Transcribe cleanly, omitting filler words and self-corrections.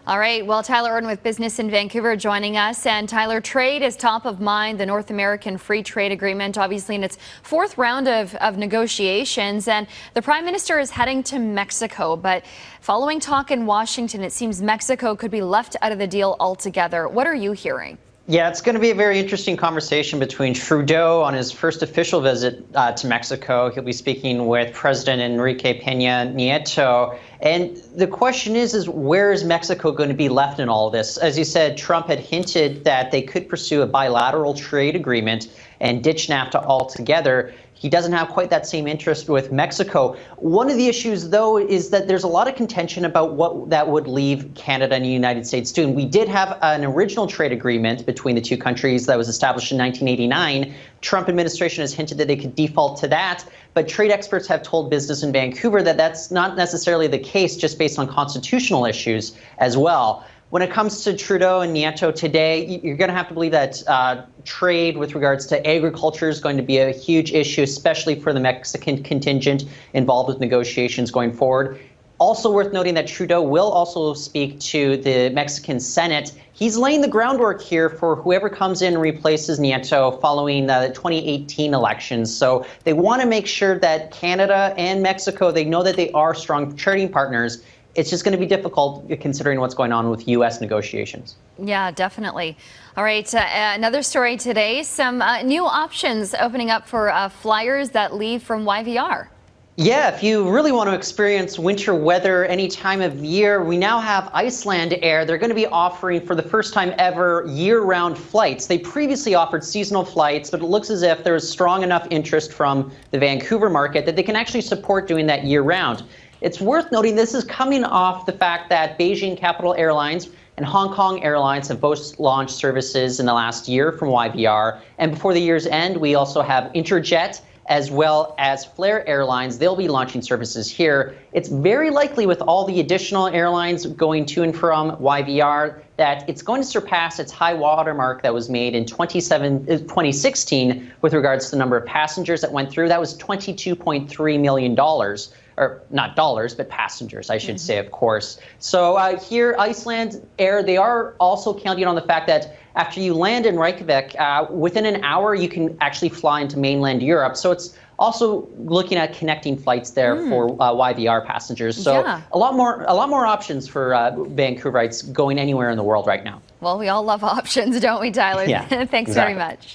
All right, well, Tyler Erdin with Business in Vancouver joining us. And Tyler, trade is top of mind. The North American Free Trade Agreement, obviously in its fourth round of negotiations. And the Prime Minister is heading to Mexico. But following talk in Washington, it seems Mexico could be left out of the deal altogether. What are you hearing? Yeah, it's going to be a very interesting conversation between Trudeau on his first official visit to Mexico. He'll be speaking with President Enrique Peña Nieto. And the question is where is Mexico going to be left in all of this? As you said, Trump had hinted that they could pursue a bilateral trade agreement and ditch NAFTA altogether. He doesn't have quite that same interest with Mexico. One of the issues, though, is that there's a lot of contention about what that would leave Canada and the United States doing. We did have an original trade agreement between the two countries that was established in 1989. Trump administration has hinted that they could default to that, but trade experts have told Business in Vancouver that that's not necessarily the case, just based on constitutional issues as well. When it comes to Trudeau and Nieto today, you're going to have to believe that trade with regards to agriculture is going to be a huge issue, especially for the Mexican contingent involved with negotiations going forward. Also worth noting that Trudeau will also speak to the Mexican Senate. He's laying the groundwork here for whoever comes in and replaces Nieto following the 2018 elections. So they want to make sure that Canada and Mexico, they know that they are strong trading partners. It's just going to be difficult considering what's going on with U.S. negotiations. Yeah, definitely. All right, another story today, some new options opening up for flyers that leave from YVR. Yeah, if you really want to experience winter weather any time of year, we now have Iceland Air. They're going to be offering for the first time ever year-round flights. They previously offered seasonal flights, but it looks as if there's strong enough interest from the Vancouver market that they can actually support doing that year-round. It's worth noting this is coming off the fact that Beijing Capital Airlines and Hong Kong Airlines have both launched services in the last year from YVR. And before the year's end, we also have Interjet as well as Flair Airlines. They'll be launching services here. It's very likely with all the additional airlines going to and from YVR that it's going to surpass its high watermark that was made in 2016 with regards to the number of passengers that went through. That was $22.3 million. Or not dollars, but passengers, I should say, of course. So here, Iceland Air, they are also counting on the fact that after you land in Reykjavik, within an hour, you can actually fly into mainland Europe. So it's also looking at connecting flights there for YVR passengers. So yeah, a lot more options for Vancouverites going anywhere in the world right now. Well, we all love options, don't we, Tyler? Yeah, Thanks exactly. very much.